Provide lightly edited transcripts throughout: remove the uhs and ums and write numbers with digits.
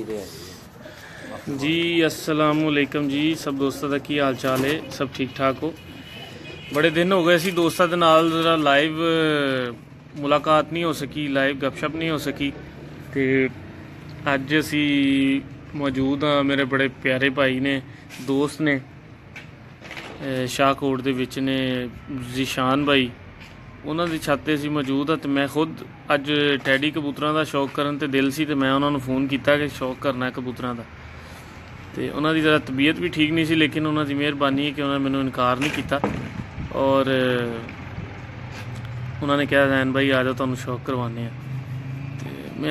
जी अस्सलामुअलैकुम जी, सब दोस्तों का की हाल चाल है? सब ठीक ठाक हो? बड़े दिन हो गए सी दोस्तों के नाल जरा लाइव मुलाकात नहीं हो सकी, लाइव गपशप नहीं हो सकी। तो अज असी मौजूद हाँ, मेरे बड़े प्यारे भाई ने, दोस्त ने, शाहकोट दे विच ने ज़ीशान भाई, उन्होंने दी छत ते असी मौजूद हाँ। तो मैं खुद अज टैडी कबूतरों का शौक करन ते दिल सी, तो मैं उन्होंने फ़ोन किया कि शौक करना है कबूतरों का। तो उन्होंने ज़रा तबीयत भी ठीक नहीं सी, लेकिन उन्होंने मेहरबानी है कि उन्होंने मैंने इनकार नहीं किया और उन्होंने कहा जैन भाई आ जाओ, तुहानू शौक करवाने हैं।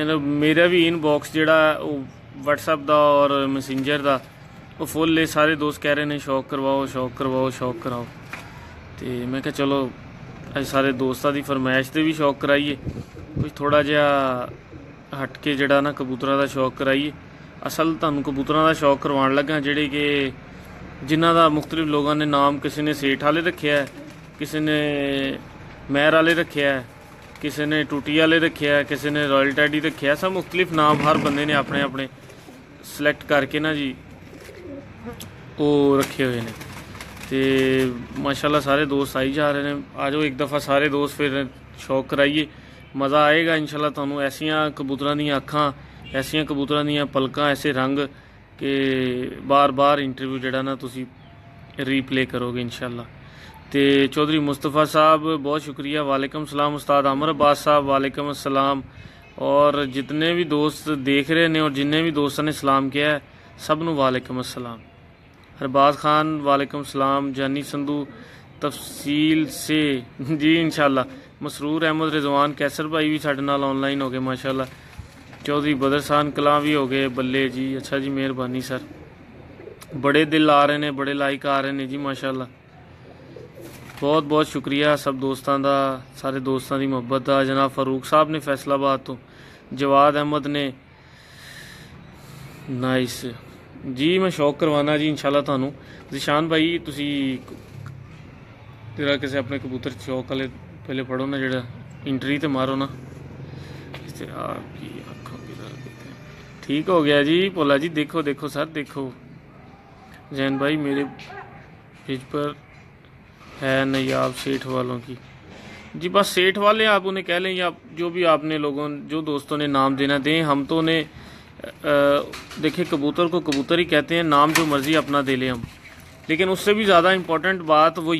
तो मेरा भी इनबॉक्स जोड़ा वट्सअप का और मैसेंजर का वो फुल है, सारे दोस्त कह रहे हैं शौक करवाओ शौक करवाओ शौक कराओ। तो मैं क्या चलो अज सारे दोस्तों की फरमाइश से भी शौक कराइए, कुछ थोड़ा जिहा हट के जड़ा ना कबूतरों का शौक कराइए। असल तुहानू कबूतरों का शौक करवाने लगा जिहड़े कि जिन्हों का मुख्तलिफ लोगों ने नाम, किसी ने सेठ वाले रखे है, किसी ने महर वाले रखे है, किसी ने टूटी वाले रखे है, किसी ने रॉयल टैडी रखे है। सब मुख्तलिफ नाम हर बंदे ने अपने अपने सिलेक्ट करके ना जी वो रखे हुए हैं। तो माशाल्लाह सारे दोस्त आई जा रहे हैं। आ जाओ एक दफ़ा सारे दोस्त, फिर शौक कराइए, मज़ा आएगा इंशाल्लाह। तुहानू ऐसियां कबूतरों दी अखां, ऐसियां कबूतरों दी पलकां, ऐसे रंग कि बार बार इंटरव्यू जड़ा ना तुसी रीप्ले करोगे इंशाल्लाह। तो चौधरी मुस्तफ़ा साहब बहुत शुक्रिया, वालेकुम सलाम। उस्ताद अमर अब्बास साहब वालेकुम अस्सलाम। और जितने भी दोस्त देख रहे हैं और जिन्हें भी दोस्तों ने सलाम किया है, सब नू वालेकुम अस्सलाम। हरबाज खान वालेकुम सलाम। जानी संधू तफसील से जी इंशाल्लाह। मसरूर अहमद रिजवान कैसर भाई भी साढ़े नाल ऑनलाइन हो गए माशाल्लाह। चौधरी बदर खान कलां भी हो गए, बल्ले जी, अच्छा जी मेहरबानी सर। बड़े दिल आ रहे हैं, बड़े लाइक आ रहे हैं जी माशाल्लाह। बहुत बहुत शुक्रिया सब दोस्तों का, सारे दोस्तों की मुहब्बत का। जनाब फारूक साहब ने फैसलाबाद तो, जवाद अहमद ने, नाइस जी। मैं शौक करवाना जी इंशाल्लाह थानू। ज़ीशान भाई तुसी तेरा किसी अपने कबूतर शौक वाले पहले पढ़ो ना, जरा इंट्री तो मारो ना। आपकी आँखों की तरह देखते हैं। ठीक हो गया जी भोला जी, देखो देखो सर देखो। जैन भाई मेरे पेज पर है नयाब सेठ वालों की जी, बस सेठ वाले आप उन्हें कह लें, या जो भी आपने लोगों जो दोस्तों ने नाम देना दें। हम तो उन्हें देखिए कबूतर को कबूतर ही कहते हैं, नाम जो मर्ज़ी अपना दे लें हम। लेकिन उससे भी ज़्यादा इम्पोर्टेंट बात वो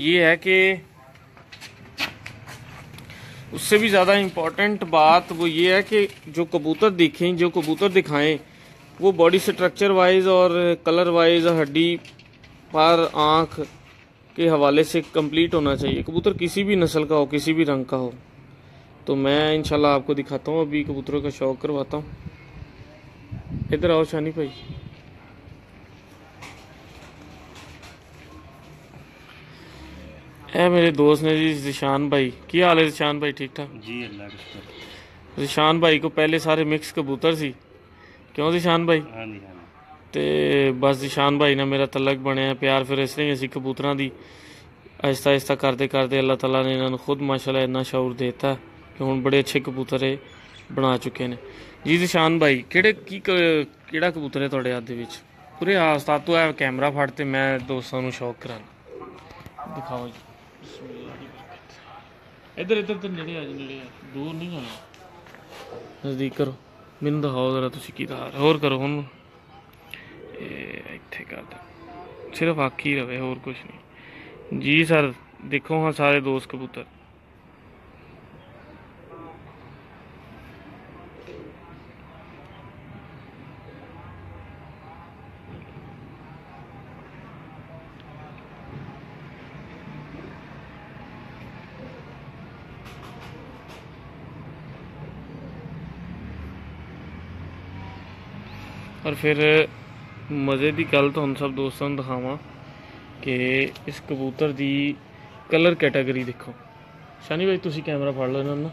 ये है कि जो कबूतर दिखें, जो कबूतर दिखाएं, वो बॉडी स्ट्रक्चर वाइज और कलर वाइज, हड्डी पर आँख के हवाले से कंप्लीट होना चाहिए। कबूतर किसी भी नस्ल का हो, किसी भी रंग का हो। तो मैं इंशाल्लाह आपको दिखाता हूँ, अभी कबूतरों का शौक करवाता हूँ। इधर आओ शानी भाई। ए मेरे दोस्त ने जी ज़ीशान भाई, की हाल है ज़ीशान भाई? ठीक ठाक जी, अल्लाह का। ज़ीशान भाई को पहले सारे मिक्स कबूतर सी, क्यों ज़ीशान भाई? हाँ जी, हाँ तो बस ज़ीशान भाई ना मेरा तलक बनया प्यार, फिर इस तरह असी कबूतरों की आहिस्ता आहिस्ता करते करते अल्लाह ताला ने इन्होंने खुद माशाल्लाह इन्ना शौर देता कि हुण बड़े अच्छे कबूतर बना चुके हैं जी। ज़ीशान भाई केड़ा कबूतर है तुहाडे हत्थ दे विच? पूरे उस्ताद तो है कैमरा फड़ ते मैं दोस्तों नूं शौक कराना। दिखाओ जी, इधर इधर तो नेड़े आ जी, नेड़े आ, दूर नहीं जाना, नज़दीक करो। मैनूं दिखाओ जरा तुसीं की धार, होर करो हुण इत्थे कर दो, सिर्फ आखी रवे होर कुछ नहीं जी सर। देखो हाँ सारे दोस्त कबूतर, और फिर मज़े की गल तो हम सब दोस्तों को दिखावा कि इस कबूतर की कलर कैटेगरी देखो। शानी भाई तुसी कैमरा फड़ लो इन्होंने,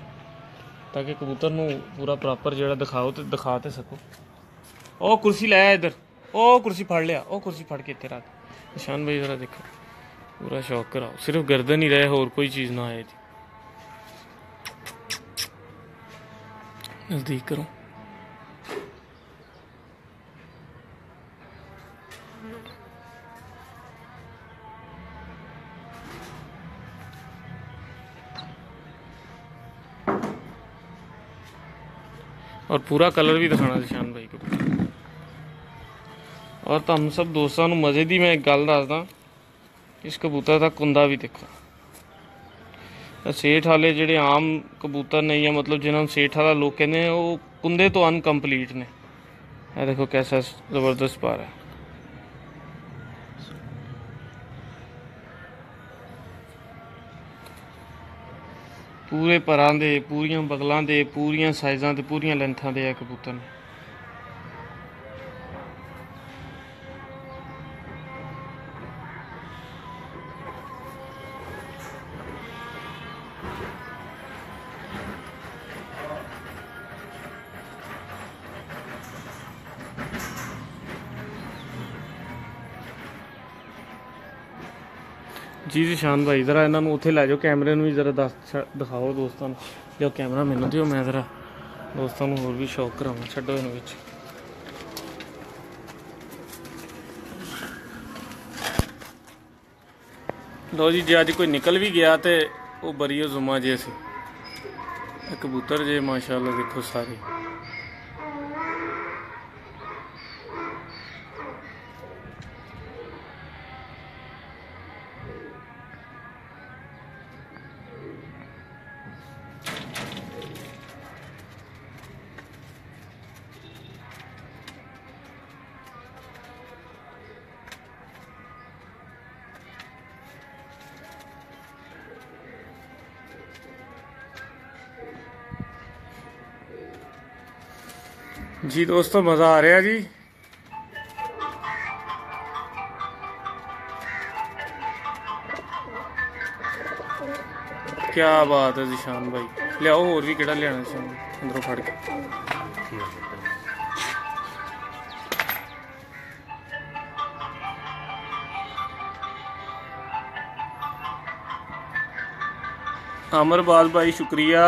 ताकि कबूतर नूं पूरा प्रॉपर जो दिखाओ तो दिखा तो सको। ओ कुर्सी लाया इधर, ओ कुर्सी फड़ लिया, ओ कुर्सी फड़ के इतने रख। शान भाई जरा देखो, पूरा शौक कराओ, सिर्फ गर्दन ही रहे, होर कोई चीज़ ना आए जी। नज़दीक करो। और पूरा कलर भी दिखाना जिशान भाई को। और तुम सब दोस्तों को मज़े की मैं एक गल दसदा, इस कबूतर का कुंदा भी देखो। सेठ वाले ਜਿਹੜੇ आम कबूतर नहीं है, मतलब जिन्होंने सेठ वाला लोग कहते हैं, वो कुंदे तो अनकंप्लीट ने। ये देखो कैसा ज़बरदस्त पार है। पूरे परां दे, पूरियां बगलां दे, पूरियां साइज़ां ते पूरियां लेंथां दे कबूतर ने। जी जिशान भाई जरा इन्होंने उत्थे लै जाओ, कैमरे भी जरा दिखाओ दोस्तों को। जो कैमरा मैनू दो, मैं जरा दोस्तों को होर भी शौक करावां। छड्डो इन विच। लो जी, जे अज कोई निकल भी गया तो वो बरीओ जुम्मा जे सी। कबूतर जे माशाअल्लाह देखो सारे। जी दोस्तों मज़ा आ रहा जी। क्या बात है जिशान भाई, लियाओ होर भी केड़ा लिया जिशान अंदरों फड़ के। अमरबाज भाई शुक्रिया।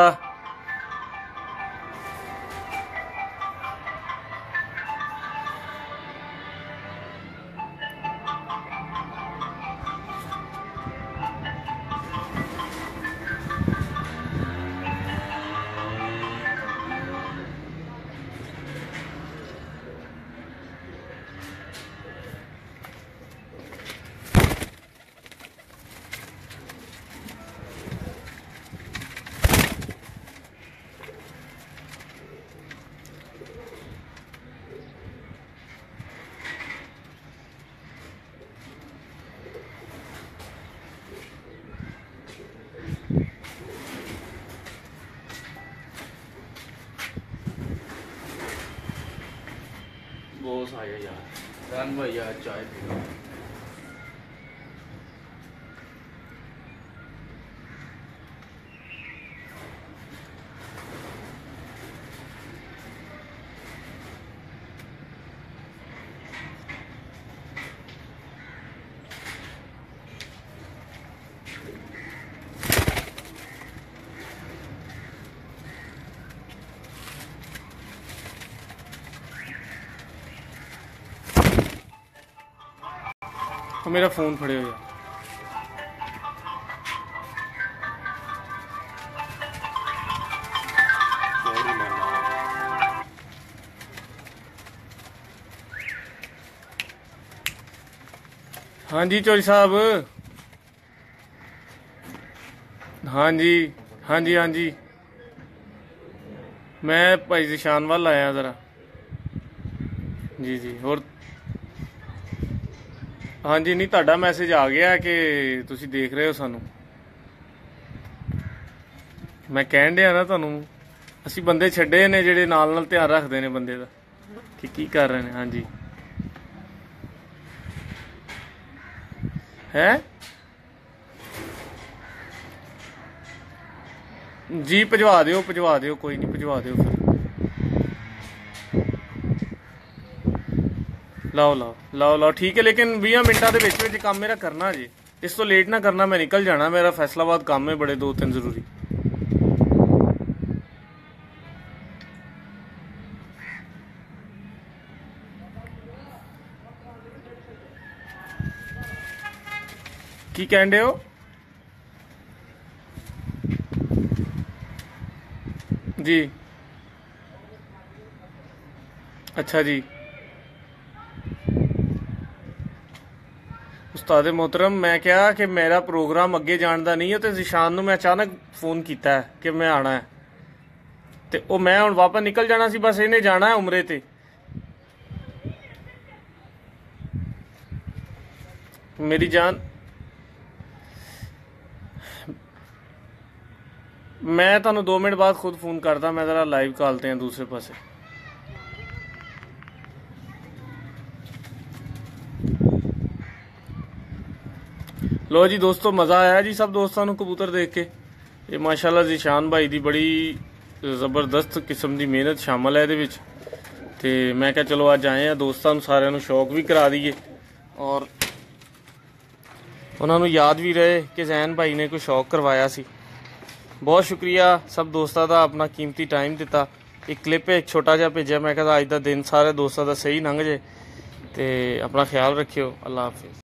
बॉस आया यार, रन भैया चाय पी। मेरा फोन फड़े हो यार। हाँ जी चौधरी साहब, हाँ जी हाँ जी हाँ जी, मैं भाई जिशान वाल आया जरा। जी जी, और हाँ जी, नहीं ਤੁਹਾਡਾ मैसेज आ गया कि ਤੁਸੀਂ देख रहे हो सानू। मैं ਕਹਿਣ ਡਿਆ ਨਾ ਤੁਹਾਨੂੰ, ਅਸੀਂ ਬੰਦੇ ਛੱਡੇ ਨੇ ਜਿਹੜੇ ਨਾਲ ਨਾਲ ਧਿਆਨ ਰੱਖਦੇ ਨੇ ਬੰਦੇ ਦਾ ਕਿ ਕੀ ਕਰ ਰਹੇ ਨੇ। हाँ जी है जी, ਭਜਵਾ ਦਿਓ कोई नहीं, ਭਜਵਾ ਦਿਓ फिर। लाओ ठीक है, लेकिन 20 मिनटा के काम मेरा करना जी, इस तो लेट ना करना, मैं निकल जाना, मेरा फैसलाबाद काम है बड़े 2-3 जरूरी। की कहन डे हो जी? ਅੱਛਾ ਜੀ। ਉਸਤਾਦ ਮੁਹਤਰਮ, ਮੈਂ ਕਿਹਾ ਕਿ ਮੇਰਾ ਪ੍ਰੋਗਰਾਮ ਅੱਗੇ ਜਾਣ ਦਾ ਨਹੀਂ ਹੈ ਤੇ ਜ਼ਿਸ਼ਾਨ ਨੂੰ ਮੈਂ ਅਚਾਨਕ ਫੋਨ ਕੀਤਾ ਹੈ ਕਿ ਮੈਂ ਆਣਾ ਹੈ, ਤੇ ਉਹ ਮੈਂ ਹੁਣ ਵਾਪਸ ਨਿਕਲ ਜਾਣਾ ਸੀ, ਬਸ ਇਹਨੇ ਜਾਣਾ ਹੈ ਉਮਰੇ ਤੇ। ਮੇਰੀ ਜਾਨ, ਮੈਂ ਤੁਹਾਨੂੰ 2 ਮਿੰਟ ਬਾਅਦ ਖੁਦ ਫੋਨ ਕਰਦਾ, ਮੈਂ ज़रा लाइव ਕਾਲਤੇ हैं दूसरे पासे। लो जी दोस्तों, मज़ा आया जी सब दोस्तों ਨੂੰ कबूतर देख के। ਇਹ ਮਾਸ਼ਾਅੱਲਾ ਜ਼ਿਸ਼ਾਨ ਭਾਈ ਦੀ ਬੜੀ ਜ਼ਬਰਦਸਤ ਕਿਸਮ ਦੀ ਮਿਹਨਤ ਸ਼ਾਮਲ ਹੈ ਇਹਦੇ ਵਿੱਚ, ਤੇ ਮੈਂ ਕਿਹਾ ਚਲੋ ਅੱਜ ਆਏ ਆ ਦੋਸਤਾਂ ਨੂੰ ਸਾਰਿਆਂ ਨੂੰ ਸ਼ੌਕ ਵੀ ਕਰਾ ਦਈਏ ਔਰ ਉਹਨਾਂ ਨੂੰ ਯਾਦ ਵੀ ਰਹੇ ਕਿ ਜ਼ੈਨ ਭਾਈ ਨੇ ਕੋਈ ਸ਼ੌਕ ਕਰਵਾਇਆ ਸੀ। ਬਹੁਤ ਸ਼ੁਕਰੀਆ ਸਭ ਦੋਸਤਾਂ ਦਾ, ਆਪਣਾ ਕੀਮਤੀ ਟਾਈਮ ਦਿੱਤਾ। ਇੱਕ ਕਲਿੱਪ ਇੱਕ ਛੋਟਾ ਜਿਹਾ ਭੇਜਿਆ, ਮੈਂ ਕਿਹਾ ਅੱਜ ਦਾ ਦਿਨ ਸਾਰੇ ਦੋਸਤਾਂ ਦਾ ਸਹੀ ਲੰਘ ਜੇ, ਤੇ ਆਪਣਾ ਖਿਆਲ ਰੱਖਿਓ। ਅੱਲਾ ਹਾਫਿਜ਼।